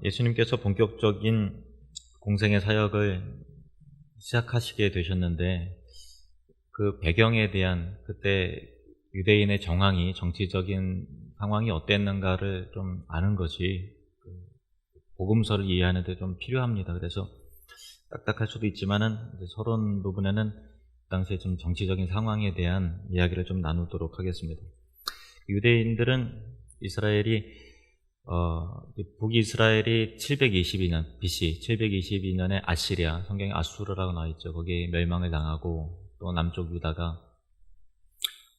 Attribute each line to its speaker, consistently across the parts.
Speaker 1: 예수님께서 본격적인 공생의 사역을 시작하시게 되셨는데 그 배경에 대한 그때 유대인의 정황이 정치적인 상황이 어땠는가를 좀 아는 것이 복음서를 이해하는 데 좀 필요합니다. 그래서 딱딱할 수도 있지만은 서론 부분에는 그 당시에 좀 정치적인 상황에 대한 이야기를 좀 나누도록 하겠습니다. 유대인들은 이스라엘이 북이스라엘이 722년 BC 722년에 아시리아, 성경에 아수르라고 나와 있죠. 거기에 멸망을 당하고 또 남쪽 유다가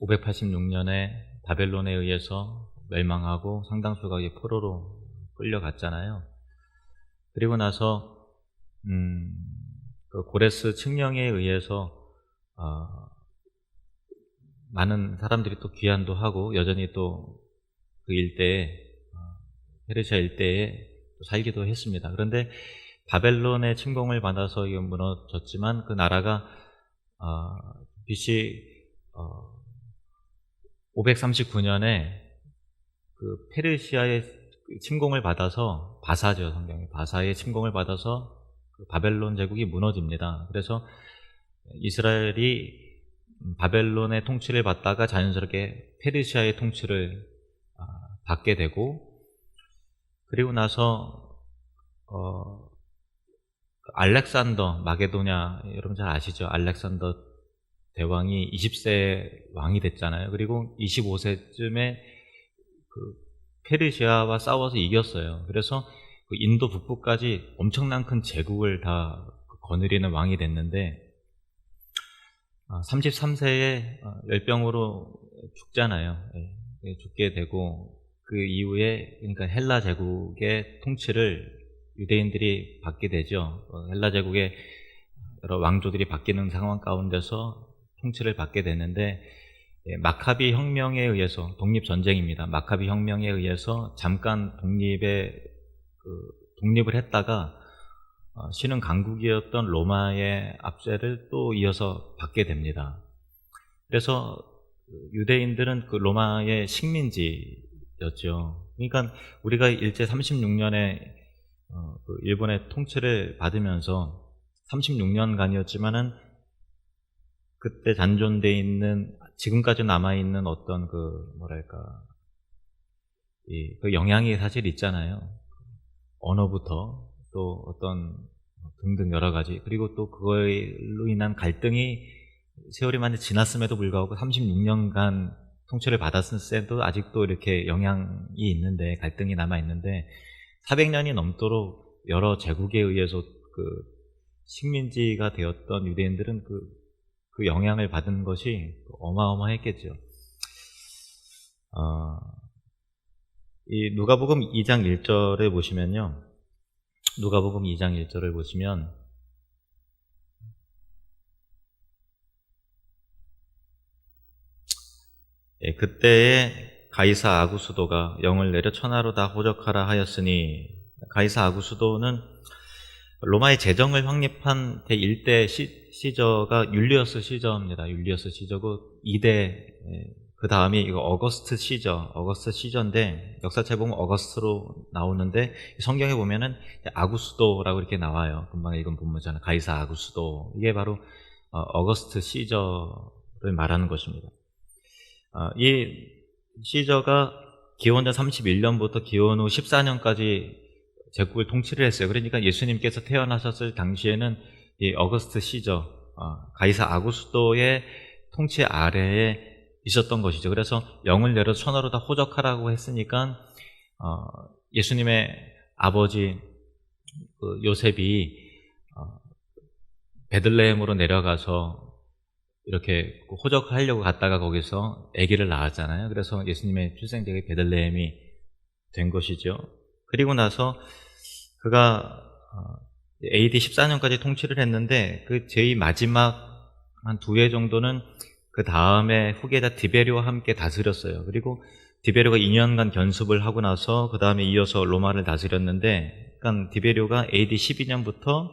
Speaker 1: 586년에 바벨론에 의해서 멸망하고 상당수가 포로로 끌려갔잖아요. 그리고 나서 그 고레스 칙령에 의해서 많은 사람들이 또 귀환도 하고 여전히 또 그 일대에 페르시아 일대에 살기도 했습니다. 그런데 바벨론의 침공을 받아서 이거 무너졌지만 그 나라가 BC 539년에 그 페르시아의 침공을 받아서 바사죠, 성경에 바사의 침공을 받아서 그 바벨론 제국이 무너집니다. 그래서 이스라엘이 바벨론의 통치를 받다가 자연스럽게 페르시아의 통치를 받게 되고, 그리고 나서 알렉산더 마게도냐, 여러분 잘 아시죠? 알렉산더 대왕이 20세 왕이 됐잖아요. 그리고 25세쯤에 그 페르시아와 싸워서 이겼어요. 그래서 그 인도 북부까지 엄청난 큰 제국을 다 거느리는 왕이 됐는데 33세에 열병으로 죽잖아요. 죽게 되고 그 이후에 그러니까 헬라 제국의 통치를 유대인들이 받게 되죠. 헬라 제국의 여러 왕조들이 바뀌는 상황 가운데서 통치를 받게 되는데 마카비 혁명에 의해서 독립전쟁입니다. 마카비 혁명에 의해서 잠깐 독립을 했다가 신흥 강국이었던 로마의 압제를 또 이어서 받게 됩니다. 그래서 유대인들은 그 로마의 식민지였죠. 그러니까 우리가 일제 36년에 그 일본의 통치를 받으면서 36년간이었지만은 그때 잔존되어 있는 지금까지 남아있는 어떤 그 영향이 사실 있잖아요. 언어부터 또 어떤 등등 여러 가지, 그리고 또 그걸로 인한 갈등이 세월이 많이 지났음에도 불구하고 36년간 통치를 받았을 때도 아직도 이렇게 영향이 있는데, 갈등이 남아있는데 400년이 넘도록 여러 제국에 의해서 그 식민지가 되었던 유대인들은 그 영향을 받은 것이 어마어마했겠죠. 이 누가복음 2장 1절에 보시면요. 누가복음 2장 1절을 보시면 그때에 가이사 아구수도가 영을 내려 천하로 다 호적하라 하였으니, 가이사 아구수도는 로마의 재정을 확립한 제1대 시저가 율리어스 시저입니다. 율리어스 시저고 2대 그 다음이 이거 어거스트 시저인데 역사책에 보면 어거스트로 나오는데 성경에 보면은 아구수도라고 이렇게 나와요. 금방 읽은 본문처럼 가이사 아구수도, 이게 바로 어거스트 시저를 말하는 것입니다. 이 시저가 기원전 31년부터 기원 후 14년까지 제국을 통치를 했어요. 그러니까 예수님께서 태어나셨을 당시에는 이 어거스트 시저, 가이사 아구스도의 통치 아래에 있었던 것이죠. 그래서 영을 내려 천하로 다 호적하라고 했으니까 예수님의 아버지 그 요셉이 베들레헴으로 내려가서 이렇게 호적하려고 갔다가 거기서 아기를 낳았잖아요. 그래서 예수님의 출생지가 베들레헴이 된 것이죠. 그리고 나서 그가 AD 14년까지 통치를 했는데 그 제일 마지막 한 2해 정도는 그 다음에 후계자 디베료와 함께 다스렸어요. 그리고 디베료가 2년간 견습을 하고 나서 그 다음에 이어서 로마를 다스렸는데, 그러니까 디베료가 AD 12년부터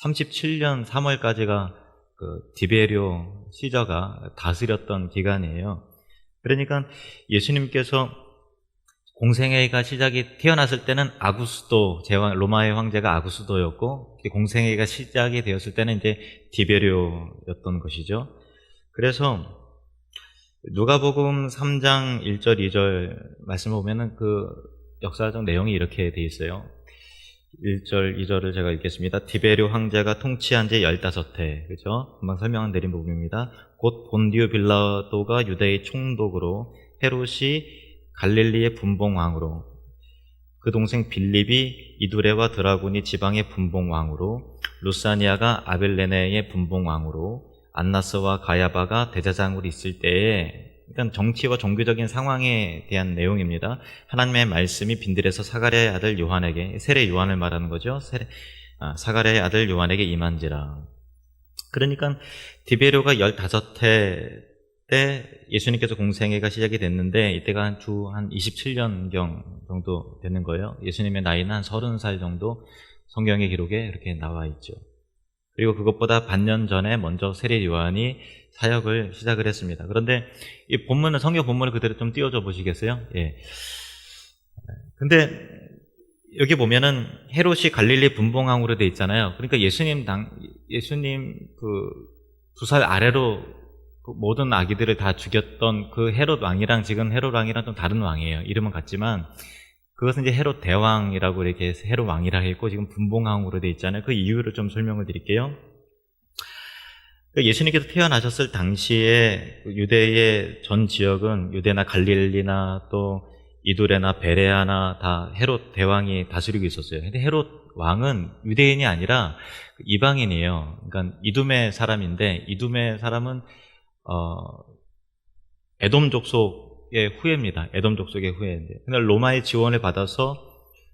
Speaker 1: 37년 3월까지가 그 디베료 시저가 다스렸던 기간이에요. 그러니까 예수님께서 공생애가 시작이 태어났을 때는 아구스도 제왕 로마의 황제가 아구스도였고 공생애가 시작이 되었을 때는 이제 디베리오였던 것이죠. 그래서 누가복음 3장 1절 2절 말씀을 보면은 그 역사적 내용이 이렇게 돼 있어요. 1절 2절을 제가 읽겠습니다. 디베리오 황제가 통치한 지 15해, 그죠? 금방 설명한 드린 부분입니다. 곧 본디오 빌라도가 유대의 총독으로, 헤롯이 갈릴리의 분봉왕으로, 그 동생 빌립이 이두레와 드라곤이 지방의 분봉왕으로, 루사니아가 아벨레네의 분봉왕으로, 안나스와 가야바가 대제사장으로 있을 때에, 일단 정치와 종교적인 상황에 대한 내용입니다. 하나님의 말씀이 빈들에서 사가랴의 아들 요한에게, 세례 요한을 말하는 거죠. 사가랴의 아들 요한에게 임한지라. 그러니까 디베리오가 15해 때 예수님께서 공생애가 시작이 됐는데, 이때가 한 27년경 정도 되는 거예요. 예수님의 나이는 한 30살 정도 성경의 기록에 이렇게 나와 있죠. 그리고 그것보다 반년 전에 먼저 세례 요한이 사역을 시작을 했습니다. 그런데 이 본문은, 성경 본문을 그대로 좀 띄워줘 보시겠어요? 예. 근데 여기 보면은 헤롯이 갈릴리 분봉왕으로 돼 있잖아요. 그러니까 예수님 그 2살 아래로 그 모든 아기들을 다 죽였던 그 헤롯 왕이랑 지금 헤롯 왕이랑 좀 다른 왕이에요. 이름은 같지만 그것은 이제 헤롯 대왕이라고 이렇게 헤롯 왕이라 했고, 지금 분봉왕으로 돼 있잖아요. 그 이유를 좀 설명을 드릴게요. 예수님께서 태어나셨을 당시에 유대의 전 지역은 유대나 갈릴리나 또 이두레나 베레아나 다 헤롯 대왕이 다스리고 있었어요. 근데 헤롯 왕은 유대인이 아니라 이방인이에요. 그러니까 이두메 사람인데, 이두메 사람은 에돔 족속의 후예입니다. 에돔 족속의 후예인데, 근데 로마의 지원을 받아서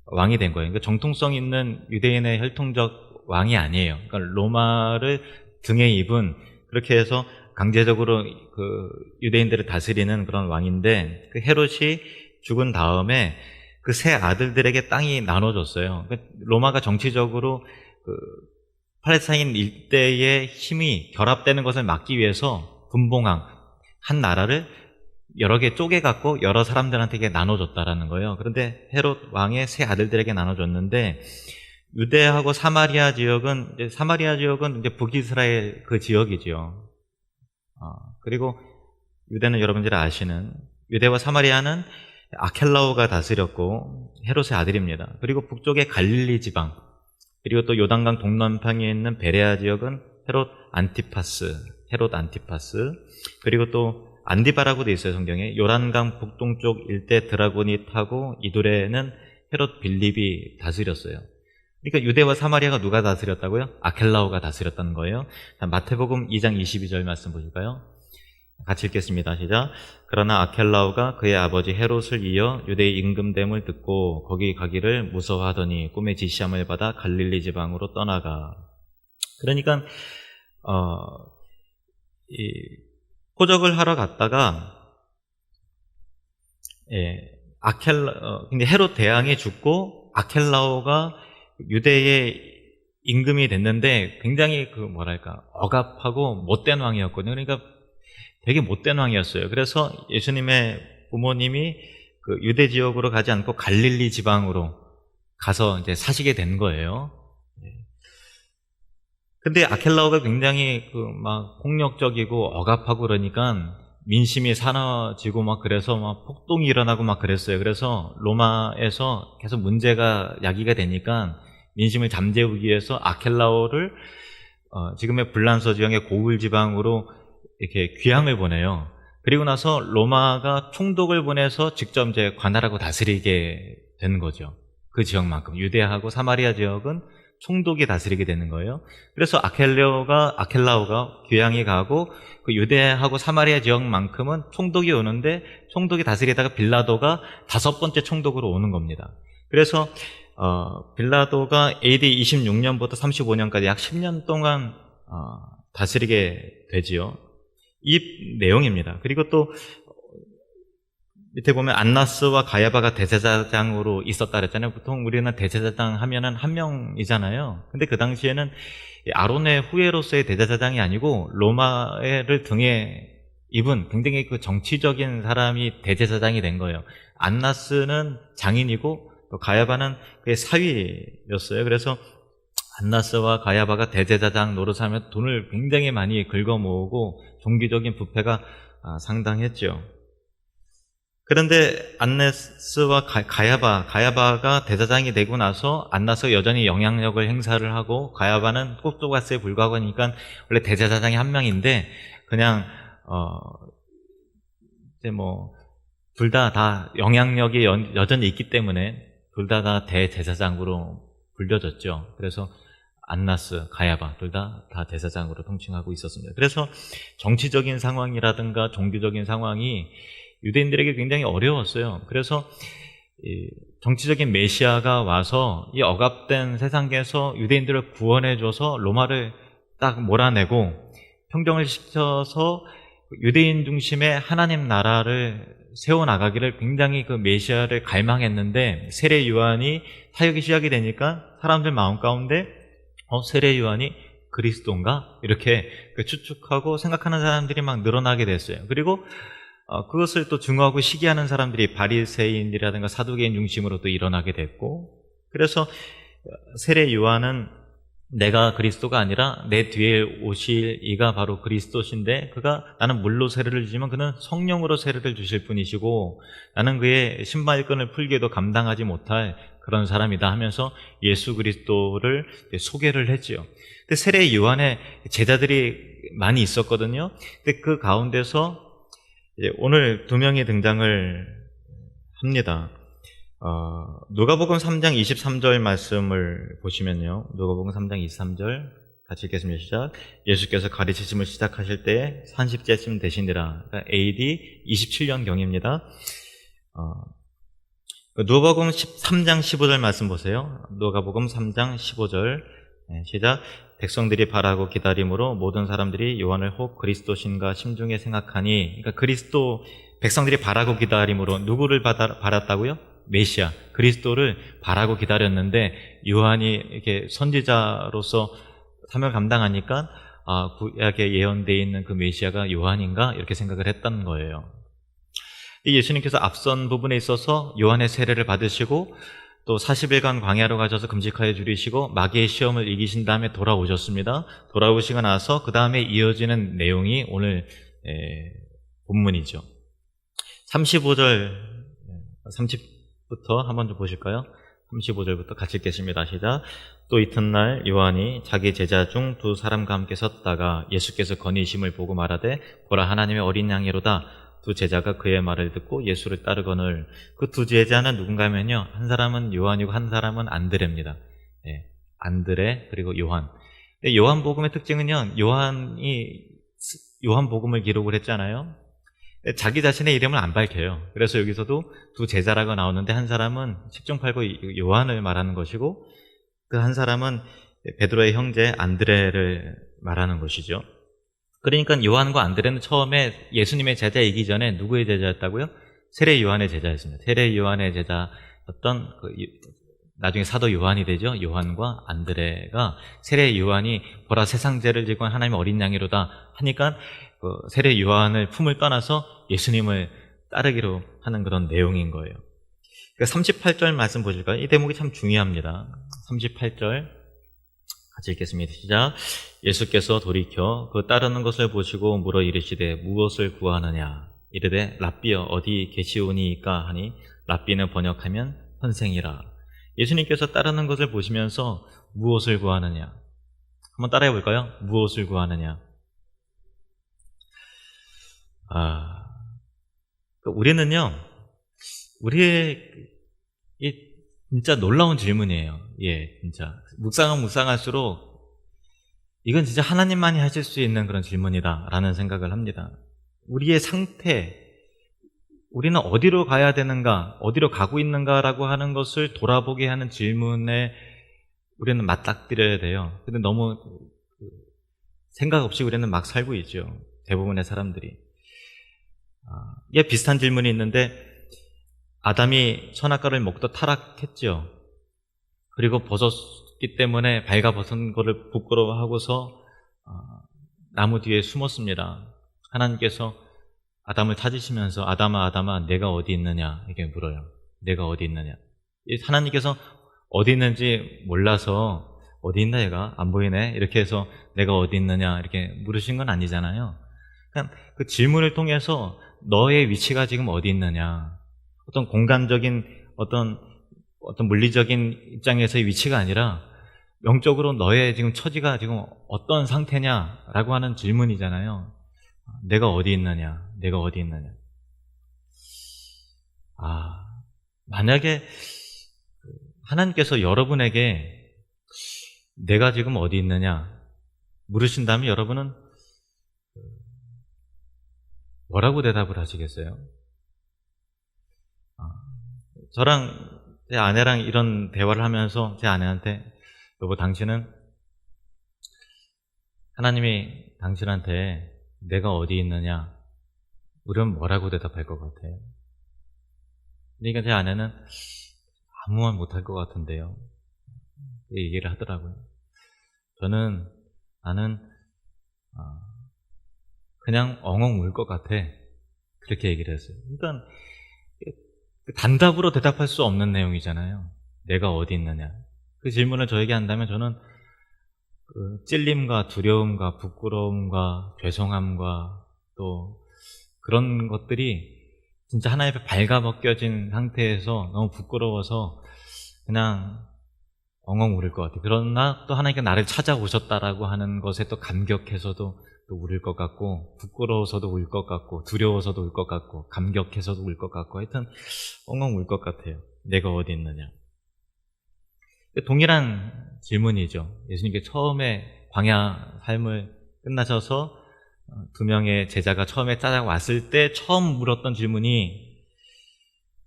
Speaker 1: 왕이 된 거예요. 그러니까 정통성 있는 유대인의 혈통적 왕이 아니에요. 그러니까 로마를 등에 입은, 그렇게 해서 강제적으로 그 유대인들을 다스리는 그런 왕인데, 그 헤롯이 죽은 다음에 그 세 아들들에게 땅이 나눠졌어요. 그러니까 로마가 정치적으로 그 팔레스타인 일대의 힘이 결합되는 것을 막기 위해서 분봉왕, 한 나라를 여러 개 쪼개갖고 여러 사람들한테 나눠줬다라는 거예요. 그런데 헤롯 왕의 세 아들들에게 나눠줬는데, 유대하고 사마리아 지역은 이제 북이스라엘 그 지역이죠. 그리고 유대는 여러분들이 아시는, 유대와 사마리아는 아켈라오가 다스렸고 헤롯의 아들입니다. 그리고 북쪽의 갈릴리 지방, 그리고 또 요단강 동남방에 있는 베레아 지역은 헤롯 안티파스, 그리고 또 안디바라고 돼 있어요, 성경에. 요란강 북동쪽 일대 드라곤이 타고 이두레는 헤롯 빌립이 다스렸어요. 그러니까 유대와 사마리아가 누가 다스렸다고요? 아켈라오가 다스렸다는 거예요. 마태복음 2장 22절 말씀 보실까요? 같이 읽겠습니다. 시작. 그러나 아켈라오가 그의 아버지 헤롯을 이어 유대의 임금됨을 듣고 거기 가기를 무서워하더니 꿈의 지시함을 받아 갈릴리 지방으로 떠나가. 그러니까 호적을 하러 갔다가 근데 헤롯 대왕이 죽고 아켈라오가 유대의 임금이 됐는데 굉장히 억압하고 못된 왕이었거든요. 그러니까 되게 못된 왕이었어요. 그래서 예수님의 부모님이 그 유대 지역으로 가지 않고 갈릴리 지방으로 가서 이제 사시게 된 거예요. 근데 아켈라오가 굉장히 폭력적이고 억압하고 그러니까 민심이 사나워지고 그래서 폭동이 일어나고 그랬어요. 그래서 로마에서 계속 문제가 야기가 되니까 민심을 잠재우기 위해서 아켈라오를 지금의 불란서 지역의 고울 지방으로 이렇게 귀향을 보내요. 그리고 나서 로마가 총독을 보내서 직접 이제 관할하고 다스리게 되는 거죠. 그 지역만큼. 유대하고 사마리아 지역은 총독이 다스리게 되는 거예요. 그래서 아켈라오가 귀향이 가고 그 유대하고 사마리아 지역만큼은 총독이 오는데, 총독이 다스리다가 빌라도가 5번째 총독으로 오는 겁니다. 그래서 빌라도가 AD 26년부터 35년까지 약 10년 동안 다스리게 되지요. 이 내용입니다. 그리고 또 밑에 보면 안나스와 가야바가 대제사장으로 있었다 그랬잖아요. 보통 우리는 대제사장 하면은 한 명이잖아요. 근데 그 당시에는 아론의 후예로서의 대제사장이 아니고 로마를 등에 이분 굉장히 그 정치적인 사람이 대제사장이 된 거예요. 안나스는 장인이고 또 가야바는 그의 사위였어요. 그래서 안나스와 가야바가 대제사장 노릇하면 돈을 굉장히 많이 긁어 모으고 종교적인 부패가 상당했죠. 그런데 안나스와 가야바가 대제사장이 되고 나서 안나스가 여전히 영향력을 행사를 하고 가야바는 꼭두가스에 불과하고 하니까 원래 대제사장이 한 명인데 그냥 이제 뭐 둘 다 영향력이 여전히 있기 때문에 둘 다 대제사장으로 불려졌죠. 그래서 안나스, 가야바 둘 다 대제사장으로 통칭하고 있었습니다. 그래서 정치적인 상황이라든가 종교적인 상황이 유대인들에게 굉장히 어려웠어요. 그래서 이 정치적인 메시아가 와서 이 억압된 세상에서 유대인들을 구원해줘서 로마를 딱 몰아내고 평정을 시켜서 유대인 중심의 하나님 나라를 세워나가기를 굉장히 그 메시아를 갈망했는데 세례 요한이 사역이 시작이 되니까 사람들 마음 가운데 세례 요한이 그리스도인가? 이렇게 추측하고 생각하는 사람들이 막 늘어나게 됐어요. 그리고 그것을 또 증오하고 시기하는 사람들이 바리새인이라든가 사두개인 중심으로 또 일어나게 됐고, 그래서 세례 요한은 내가 그리스도가 아니라 내 뒤에 오실 이가 바로 그리스도신데 그가 나는 물로 세례를 주지만 그는 성령으로 세례를 주실 분이시고 나는 그의 신발끈을 풀기에도 감당하지 못할 그런 사람이다 하면서 예수 그리스도를 소개를 했지요. 근데 세례 요한의 제자들이 많이 있었거든요. 근데 그 가운데서 오늘 두 명이 등장을 합니다. 누가복음 3장 23절 말씀을 보시면요. 누가복음 3장 23절 같이 읽겠습니다. 시작. 예수께서 가르치심을 시작하실 때에 30세쯤 되시니라. 그러니까 AD 27년경입니다. 누가복음 3장 15절 말씀 보세요. 누가복음 3장 15절 시작. 백성들이 바라고 기다림으로 모든 사람들이 요한을 혹 그리스도신가 심중에 생각하니, 그러니까 그리스도 백성들이 바라고 기다림으로 누구를 바랐다고요? 메시아 그리스도를 바라고 기다렸는데 요한이 이렇게 선지자로서 사명을 감당하니까 구약에 예언되어 있는 그 메시아가 요한인가 이렇게 생각을 했던 거예요. 예수님께서 앞선 부분에 있어서 요한의 세례를 받으시고 또 40일간 광야로 가셔서 금식하여 줄이시고 마귀의 시험을 이기신 다음에 돌아오셨습니다. 돌아오시고 나서 그 다음에 이어지는 내용이 오늘 본문이죠. 35절 30부터 한번 좀 보실까요? 35절부터 같이 읽겠습니다. 시작. 또 이튿날 요한이 자기 제자 중 두 사람과 함께 섰다가 예수께서 거니심을 보고 말하되 보라 하나님의 어린 양이로다. 두 제자가 그의 말을 듣고 예수를 따르거늘. 그 두 제자는 누군가 하면요, 한 사람은 요한이고 한 사람은 안드레입니다. 안드레 그리고 요한. 요한복음의 특징은요, 요한이 요한복음을 기록을 했잖아요. 자기 자신의 이름을 안 밝혀요. 그래서 여기서도 두 제자라고 나오는데 한 사람은 10중 8구 요한을 말하는 것이고 그 한 사람은 베드로의 형제 안드레를 말하는 것이죠. 그러니까 요한과 안드레는 처음에 예수님의 제자이기 전에 누구의 제자였다고요? 세례 요한의 제자였습니다. 세례 요한의 제자였던 나중에 사도 요한이 되죠. 요한과 안드레가 세례 요한이 보라 세상 죄를 지고 하나님의 어린 양이로다 하니까 세례 요한을 품을 떠나서 예수님을 따르기로 하는 그런 내용인 거예요. 38절 말씀 보실까요? 이 대목이 참 중요합니다. 38절 같이 읽겠습니다. 시작. 예수께서 돌이켜 그 따르는 것을 보시고 물어 이르시되 무엇을 구하느냐? 이르되 랍비여 어디 계시오니이까 하니 랍비는 번역하면 선생이라. 예수님께서 따르는 것을 보시면서 무엇을 구하느냐? 한번 따라해 볼까요? 무엇을 구하느냐? 우리는요, 우리의 진짜 놀라운 질문이에요. 진짜 묵상할수록 이건 진짜 하나님만이 하실 수 있는 그런 질문이다라는 생각을 합니다. 우리의 상태, 우리는 어디로 가야 되는가, 어디로 가고 있는가라고 하는 것을 돌아보게 하는 질문에 우리는 맞닥뜨려야 돼요. 근데 너무 생각 없이 우리는 막 살고 있죠. 대부분의 사람들이. 비슷한 질문이 있는데 아담이 선악과를 먹다 타락했죠. 그리고 벗었기 때문에 발가벗은 것을 부끄러워하고서 나무 뒤에 숨었습니다. 하나님께서 아담을 찾으시면서 아담아 아담아 내가 어디 있느냐 이렇게 물어요. 내가 어디 있느냐. 하나님께서 어디 있는지 몰라서 어디 있나 얘가 안 보이네 이렇게 해서 내가 어디 있느냐 이렇게 물으신 건 아니잖아요. 그냥 그 질문을 통해서 너의 위치가 지금 어디 있느냐, 어떤 공간적인 어떤 물리적인 입장에서의 위치가 아니라 영적으로 너의 지금 처지가 지금 어떤 상태냐라고 하는 질문이잖아요. 내가 어디 있느냐, 내가 어디 있느냐. 만약에 하나님께서 여러분에게 내가 지금 어디 있느냐 물으신다면 여러분은 뭐라고 대답을 하시겠어요? 저랑 제 아내랑 이런 대화를 하면서 제 아내한테 여보 당신은 하나님이 당신한테 내가 어디 있느냐 물으면 뭐라고 대답할 것 같아요? 그러니까 제 아내는 아무 말 못할 것 같은데요. 얘기를 하더라고요. 나는 그냥 엉엉 울 것 같아. 그렇게 얘기를 했어요. 그러니까 단답으로 대답할 수 없는 내용이잖아요. 내가 어디 있느냐. 그 질문을 저에게 한다면 저는 찔림과 두려움과 부끄러움과 죄송함과 또 그런 것들이 진짜 하나님 앞에 발가벗겨진 상태에서 너무 부끄러워서 그냥 엉엉 울을 것 같아요. 그러나 또 하나님께 나를 찾아오셨다라고 하는 것에 또 감격해서도 또 울을 것 같고, 부끄러워서도 울 것 같고, 두려워서도 울 것 같고, 감격해서도 울 것 같고, 하여튼 엉엉 울 것 같아요. 내가 어디 있느냐. 동일한 질문이죠. 예수님께 처음에 광야 삶을 끝나셔서 두 명의 제자가 처음에 찾아왔을 때 처음 물었던 질문이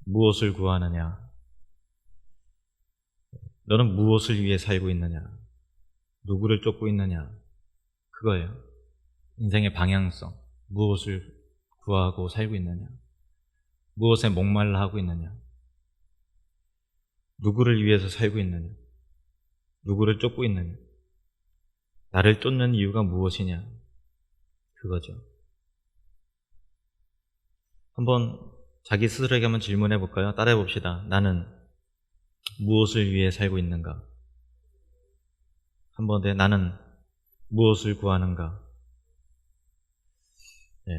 Speaker 1: 무엇을 구하느냐? 너는 무엇을 위해 살고 있느냐? 누구를 쫓고 있느냐? 그거예요. 인생의 방향성. 무엇을 구하고 살고 있느냐? 무엇에 목말라 하고 있느냐? 누구를 위해서 살고 있느냐? 누구를 쫓고 있느냐? 나를 쫓는 이유가 무엇이냐? 그거죠. 한번 자기 스스로에게 한번 질문해 볼까요? 따라해 봅시다. 나는 무엇을 위해 살고 있는가? 한 번 더 나는 무엇을 구하는가? 네.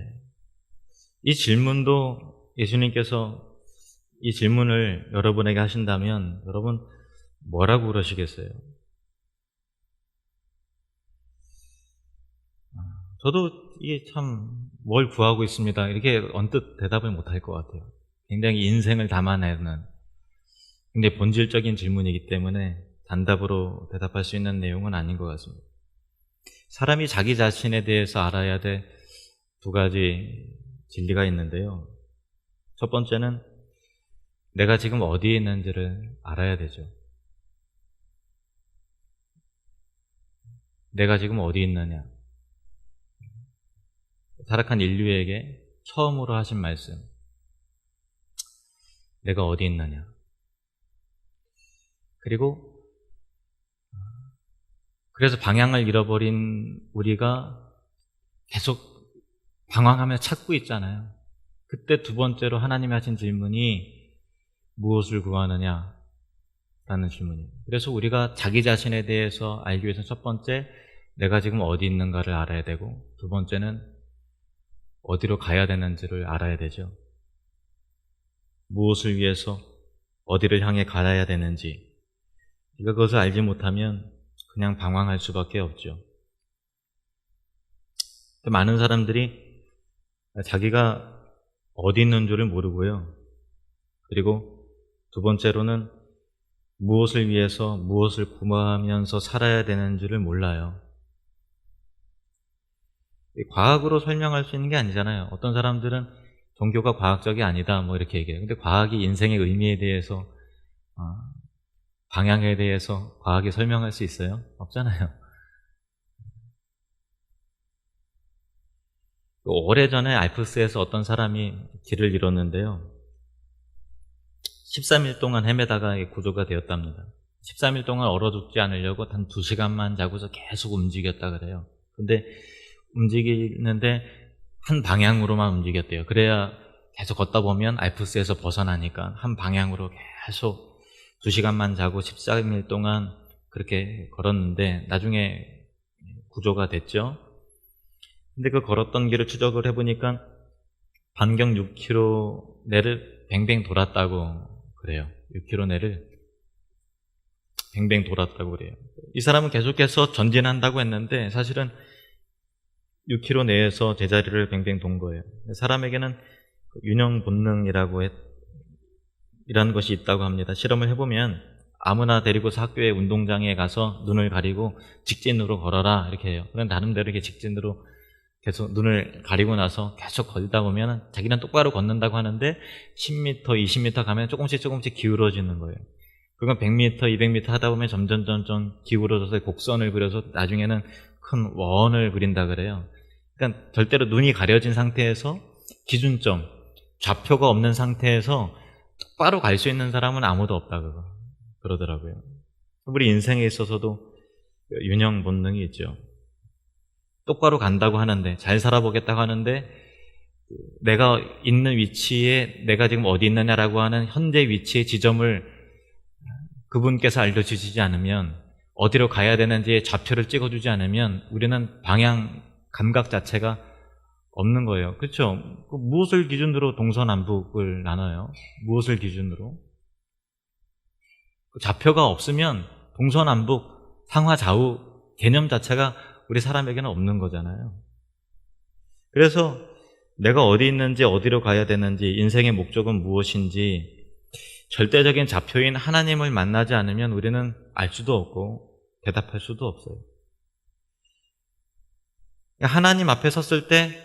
Speaker 1: 이 질문도 예수님께서 이 질문을 여러분에게 하신다면 여러분 뭐라고 그러시겠어요? 저도 이게 참 뭘 구하고 있습니다. 이렇게 언뜻 대답을 못할 것 같아요. 굉장히 인생을 담아내는 굉장히 본질적인 질문이기 때문에 단답으로 대답할 수 있는 내용은 아닌 것 같습니다. 사람이 자기 자신에 대해서 알아야 될 두 가지 진리가 있는데요. 첫 번째는 내가 지금 어디에 있는지를 알아야 되죠. 내가 지금 어디 있느냐. 타락한 인류에게 처음으로 하신 말씀. 내가 어디 있느냐. 그리고 그래서 방향을 잃어버린 우리가 계속 방황하며 찾고 있잖아요. 그때 두 번째로 하나님이 하신 질문이 무엇을 구하느냐 라는 질문이에요. 그래서 우리가 자기 자신에 대해서 알기 위해서 첫 번째 내가 지금 어디 있는가를 알아야 되고 두 번째는 어디로 가야 되는지를 알아야 되죠. 무엇을 위해서 어디를 향해 가야 되는지 우리가 그것을 알지 못하면 그냥 방황할 수밖에 없죠. 많은 사람들이 자기가 어디 있는 줄을 모르고요. 그리고 두 번째로는 무엇을 위해서 무엇을 구하면서 살아야 되는지를 몰라요. 과학으로 설명할 수 있는 게 아니잖아요. 어떤 사람들은 종교가 과학적이 아니다 뭐 이렇게 얘기해요. 근데 과학이 인생의 의미에 대해서 방향에 대해서 과학이 설명할 수 있어요? 없잖아요. 오래전에 알프스에서 어떤 사람이 길을 잃었는데요. 13일 동안 헤매다가 구조가 되었답니다. 13일 동안 얼어 죽지 않으려고 한 2시간만 자고서 계속 움직였다 그래요. 근데 움직이는데 한 방향으로만 움직였대요. 그래야 계속 걷다 보면 알프스에서 벗어나니까 한 방향으로 계속 2시간만 자고 13일 동안 그렇게 걸었는데 나중에 구조가 됐죠. 근데 그 걸었던 길을 추적을 해보니까 반경 6km 내를 뱅뱅 돌았다고 그래요. 6km 내를 뱅뱅 돌았다고 그래요. 이 사람은 계속해서 전진한다고 했는데 사실은 6km 내에서 제자리를 뱅뱅 돈 거예요. 사람에게는 윤형 본능이라고 이라는 것이 있다고 합니다. 실험을 해보면 아무나 데리고서 학교에 운동장에 가서 눈을 가리고 직진으로 걸어라 이렇게 해요. 그럼 나름대로 이렇게 직진으로 계속 눈을 가리고 나서 계속 걷다 보면 자기는 똑바로 걷는다고 하는데 10m, 20m 가면 조금씩 기울어지는 거예요. 그건 100m, 200m 하다 보면 점점 기울어져서 곡선을 그려서 나중에는 큰 원을 그린다 그래요. 그러니까 절대로 눈이 가려진 상태에서 기준점, 좌표가 없는 상태에서 똑바로 갈 수 있는 사람은 아무도 없다 그러더라고요. 우리 인생에 있어서도 윤형 본능이 있죠. 똑바로 간다고 하는데, 잘 살아보겠다고 하는데 내가 있는 위치에 내가 지금 어디 있느냐라고 하는 현재 위치의 지점을 그분께서 알려주시지 않으면, 어디로 가야 되는지의 좌표를 찍어주지 않으면 우리는 방향 감각 자체가 없는 거예요. 그렇죠? 무엇을 기준으로 동서남북을 나눠요? 무엇을 기준으로? 좌표가 없으면 동서남북, 상하좌우 개념 자체가 우리 사람에게는 없는 거잖아요. 그래서 내가 어디 있는지, 어디로 가야 되는지, 인생의 목적은 무엇인지 절대적인 좌표인 하나님을 만나지 않으면 우리는 알 수도 없고 대답할 수도 없어요. 하나님 앞에 섰을 때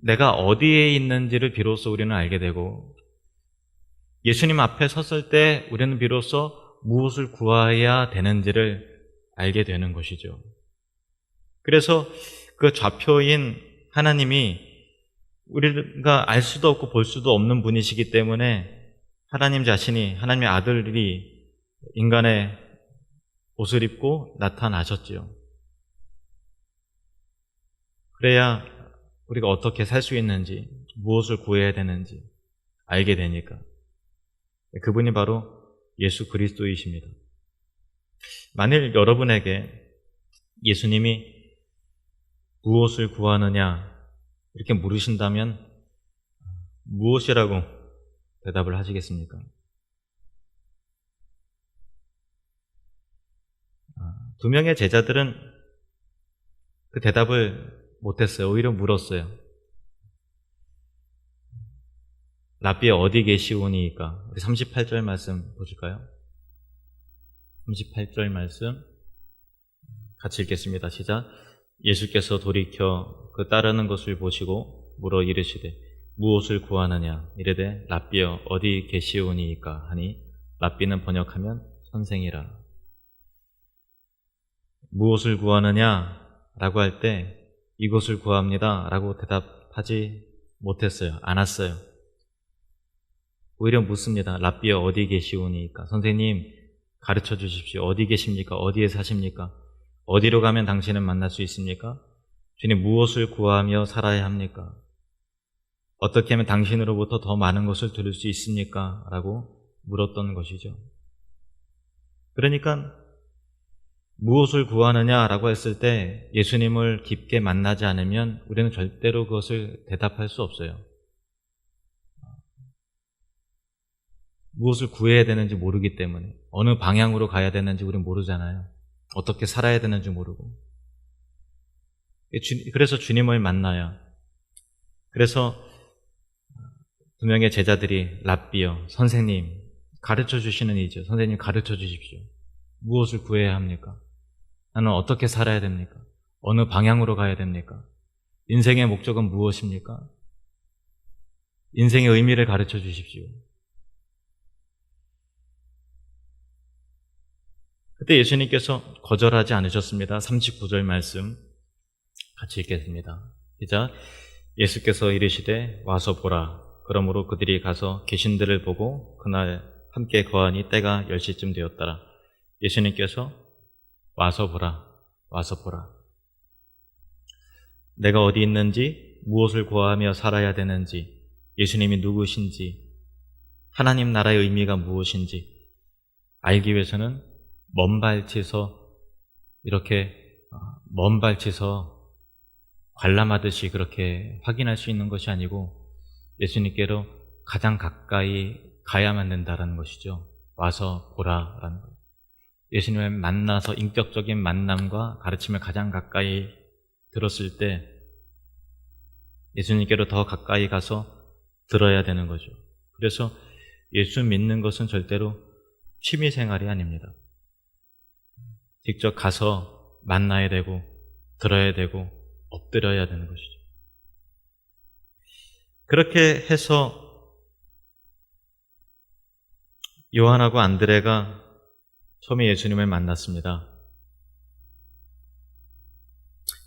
Speaker 1: 내가 어디에 있는지를 비로소 우리는 알게 되고, 예수님 앞에 섰을 때 우리는 비로소 무엇을 구해야 되는지를 알게 되는 것이죠. 그래서 그 좌표인 하나님이 우리가 알 수도 없고 볼 수도 없는 분이시기 때문에 하나님 자신이, 하나님의 아들이 인간의 옷을 입고 나타나셨지요. 그래야 우리가 어떻게 살 수 있는지, 무엇을 구해야 되는지 알게 되니까. 그분이 바로 예수 그리스도이십니다. 만일 여러분에게 예수님이 무엇을 구하느냐 이렇게 물으신다면 무엇이라고 대답을 하시겠습니까? 두 명의 제자들은 그 대답을 못했어요. 오히려 물었어요. 랍비에 어디 계시오니까? 우리 38절 말씀 보실까요? 38절 말씀 같이 읽겠습니다. 시작. 예수께서 돌이켜 그 따르는 것을 보시고 물어 이르시되 무엇을 구하느냐? 이르되 랍비여 어디 계시오니까 하니, 랍비는 번역하면 선생이라. 무엇을 구하느냐? 라고 할 때 이것을 구합니다 라고 대답하지 못했어요. 안 왔어요. 오히려 묻습니다. 랍비여 어디 계시오니까? 선생님 가르쳐 주십시오. 어디 계십니까? 어디에 사십니까? 어디로 가면 당신을 만날 수 있습니까? 주님 무엇을 구하며 살아야 합니까? 어떻게 하면 당신으로부터 더 많은 것을 들을 수 있습니까? 라고 물었던 것이죠. 그러니까 무엇을 구하느냐라고 했을 때 예수님을 깊게 만나지 않으면 우리는 절대로 그것을 대답할 수 없어요. 무엇을 구해야 되는지 모르기 때문에, 어느 방향으로 가야 되는지 우리는 모르잖아요. 어떻게 살아야 되는지 모르고. 그래서 주님을 만나야. 그래서 두 명의 제자들이 랍비여, 선생님 가르쳐 주시는 이죠. 선생님 가르쳐 주십시오. 무엇을 구해야 합니까? 나는 어떻게 살아야 됩니까? 어느 방향으로 가야 됩니까? 인생의 목적은 무엇입니까? 인생의 의미를 가르쳐 주십시오. 그때 예수님께서 거절하지 않으셨습니다. 39절 말씀 같이 읽겠습니다. 시작. 예수께서 이르시되 와서 보라. 그러므로 그들이 가서 계신 데를 보고 그날 함께 거하니 때가 10시쯤 되었더라. 예수님께서 와서 보라, 와서 보라. 내가 어디 있는지, 무엇을 구하며 살아야 되는지, 예수님이 누구신지, 하나님 나라의 의미가 무엇인지 알기 위해서는 이렇게 먼 발치서 관람하듯이 그렇게 확인할 수 있는 것이 아니고 예수님께로 가장 가까이 가야만 된다는 것이죠. 와서 보라라는 거예요. 예수님을 만나서 인격적인 만남과 가르침을 가장 가까이 들었을 때 예수님께로 더 가까이 가서 들어야 되는 거죠. 그래서 예수 믿는 것은 절대로 취미생활이 아닙니다. 직접 가서 만나야 되고 들어야 되고 엎드려야 되는 것이죠. 그렇게 해서 요한하고 안드레가 처음에 예수님을 만났습니다.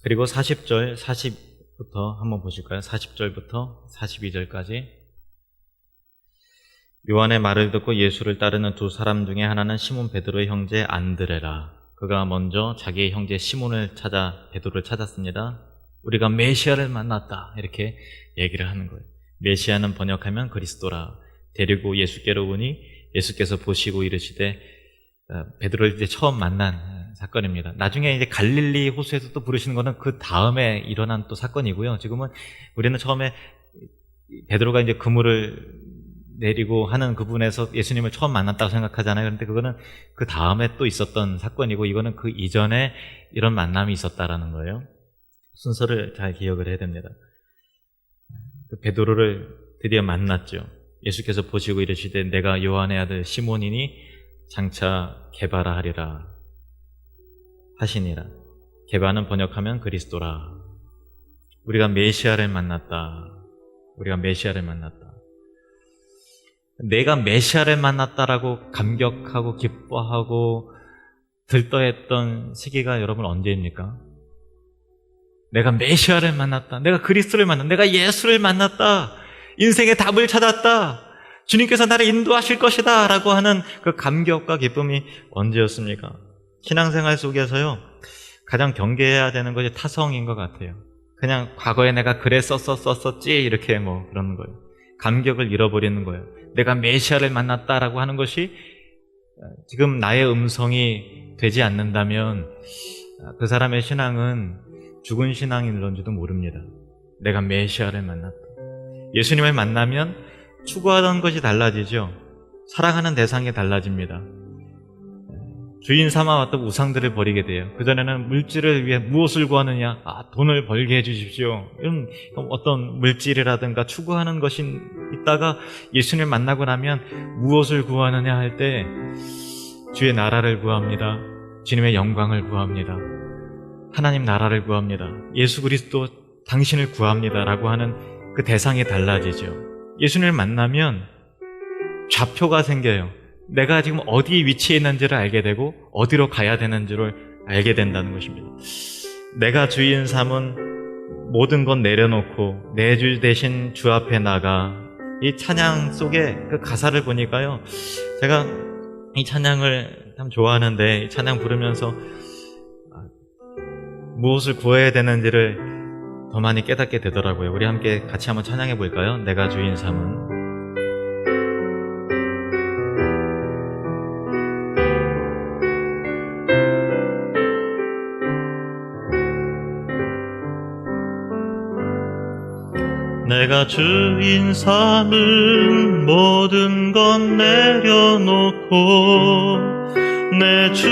Speaker 1: 그리고 40절, 40부터 한번 보실까요? 40절부터 42절까지. 요한의 말을 듣고 예수를 따르는 두 사람 중에 하나는 시몬 베드로의 형제 안드레라. 그가 먼저 자기의 형제 시몬을 찾아 베드로를 찾았습니다. 우리가 메시아를 만났다, 이렇게 얘기를 하는 거예요. 메시아는 번역하면 그리스도라. 데리고 예수께로 오니 예수께서 보시고 이르시되, 베드로를 이제 처음 만난 사건입니다. 나중에 이제 갈릴리 호수에서 또 부르시는 거는 그 다음에 일어난 또 사건이고요. 지금은 우리는 처음에 베드로가 이제 그물을 내리고 하는 그 부분에서 예수님을 처음 만났다고 생각하잖아요. 그런데 그거는 그 다음에 또 있었던 사건이고, 이거는 그 이전에 이런 만남이 있었다라는 거예요. 순서를 잘 기억을 해야 됩니다. 그 베드로를 드디어 만났죠. 예수께서 보시고 이르시되 내가 요한의 아들 시몬이니 장차 게바라 하리라 하시니라. 게바는 번역하면 그리스도라. 우리가 메시아를 만났다. 우리가 메시아를 만났다. 내가 메시아를 만났다라고 감격하고 기뻐하고 들떠했던 시기가 여러분 언제입니까? 내가 메시아를 만났다. 내가 그리스도를 만났다. 내가 예수를 만났다. 인생의 답을 찾았다. 주님께서 나를 인도하실 것이다 라고 하는 그 감격과 기쁨이 언제였습니까? 신앙생활 속에서요, 가장 경계해야 되는 것이 타성인 것 같아요. 그냥 과거에 내가 썼었지 이렇게 그러는 거예요. 감격을 잃어버리는 거예요. 내가 메시아를 만났다라고 하는 것이 지금 나의 음성이 되지 않는다면 그 사람의 신앙은 죽은 신앙인런지도 모릅니다. 내가 메시아를 만났다. 예수님을 만나면 추구하던 것이 달라지죠. 사랑하는 대상이 달라집니다. 주인 삼아왔던 우상들을 버리게 돼요. 그전에는 물질을 위해 무엇을 구하느냐? 돈을 벌게 해주십시오. 이런 어떤 물질이라든가 추구하는 것이 있다가 예수님을 만나고 나면 무엇을 구하느냐 할 때 주의 나라를 구합니다. 주님의 영광을 구합니다. 하나님 나라를 구합니다. 예수 그리스도 당신을 구합니다 라고 하는 그 대상이 달라지죠. 예수님을 만나면 좌표가 생겨요. 내가 지금 어디 위치에 있는지를 알게 되고 어디로 가야 되는지를 알게 된다는 것입니다. 내가 주인 삼은 모든 것 내려놓고 내 주 대신 주 앞에 나가. 이 찬양 속에 그 가사를 보니까요, 제가 이 찬양을 참 좋아하는데 이 찬양 부르면서 무엇을 구해야 되는지를 더 많이 깨닫게 되더라고요. 우리 함께 같이 한번 찬양해 볼까요? 내가 주인 삼은. 내가 주인 삼은 모든 것 내려놓고 내 주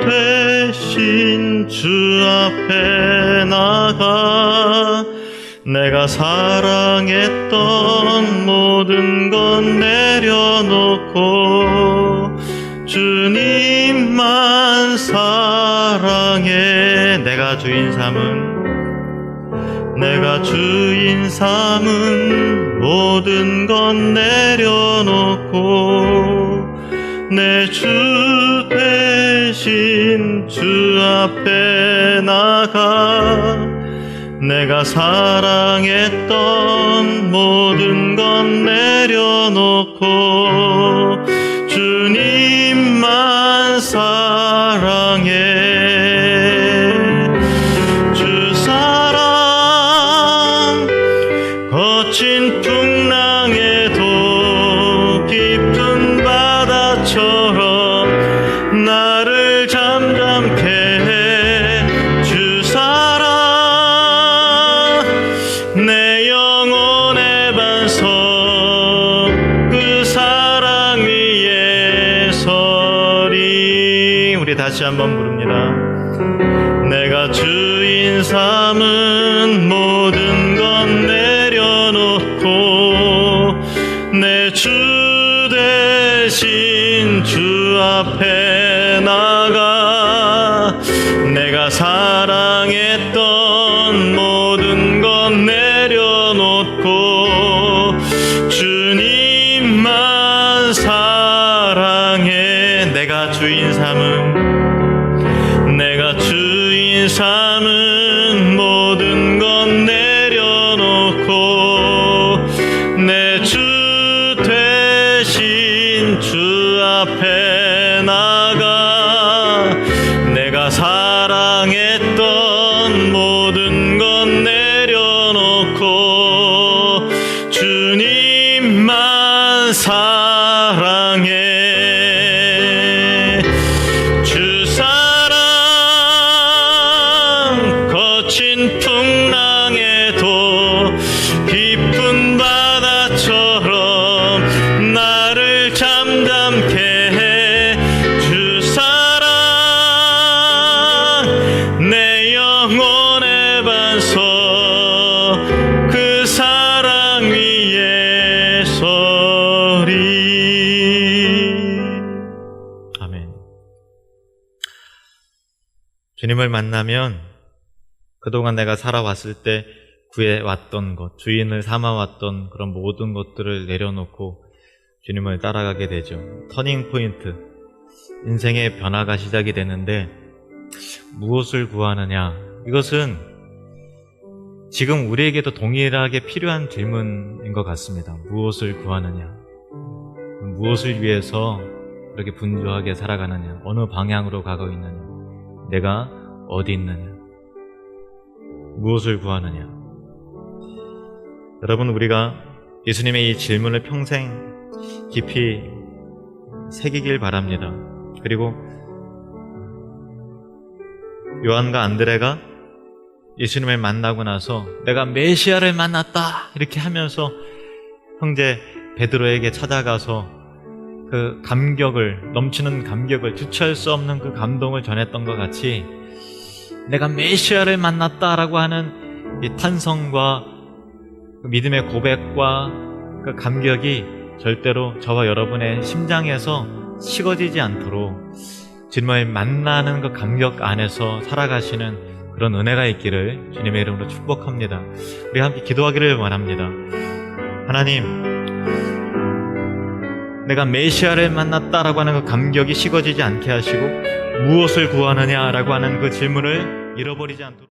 Speaker 1: 대신 주 앞에 나가. 내가 사랑했던 모든 것 내려놓고 주님만 사랑해. 내가 주인 삼은 모든 것 내려놓고 내 주 대신 주 앞에 나가. 내가 사랑했던 모든 것 내려놓고 주님만 사랑해. 주 사랑 다시 한번 부릅니다. 내가 주인 삼은 모든 건 내려놓고 내 주 대신 주 앞에 나가 내가 사랑했던 모든 건 내려놓고 주님만 사랑해. 내가 주인 삼은 모든 건 내려놓고 내 주 대신 주 앞에 나가 내가 사랑했던 모든 건 내려놓고 주님만 사랑해. 주 사랑 거친 풍랑에도 깊은 바다처럼 나를 잠잠케 해. 주 사랑 내 영혼의 반석 그 사랑 위에 서리. 아멘. 주님을 만나면 그동안 내가 살아왔을 때 구해왔던 것, 주인을 삼아왔던 그런 모든 것들을 내려놓고 주님을 따라가게 되죠. 터닝 포인트, 인생의 변화가 시작이 되는데 무엇을 구하느냐? 이것은 지금 우리에게도 동일하게 필요한 질문인 것 같습니다. 무엇을 구하느냐? 무엇을 위해서 그렇게 분주하게 살아가느냐? 어느 방향으로 가고 있느냐? 내가 어디 있느냐? 무엇을 구하느냐? 여러분, 우리가 예수님의 이 질문을 평생 깊이 새기길 바랍니다. 그리고 요한과 안드레가 예수님을 만나고 나서 내가 메시아를 만났다 이렇게 하면서 형제 베드로에게 찾아가서 그 감격을, 넘치는 감격을, 주체할 수 없는 그 감동을 전했던 것 같이 내가 메시아를 만났다라고 하는 이 탄성과 그 믿음의 고백과 그 감격이 절대로 저와 여러분의 심장에서 식어지지 않도록 주님을 만나는 그 감격 안에서 살아가시는 그런 은혜가 있기를 주님의 이름으로 축복합니다. 우리 함께 기도하기를 원합니다. 하나님, 내가 메시아를 만났다라고 하는 그 감격이 식어지지 않게 하시고 무엇을 구하느냐라고 하는 그 질문을 잃어버리지 않도록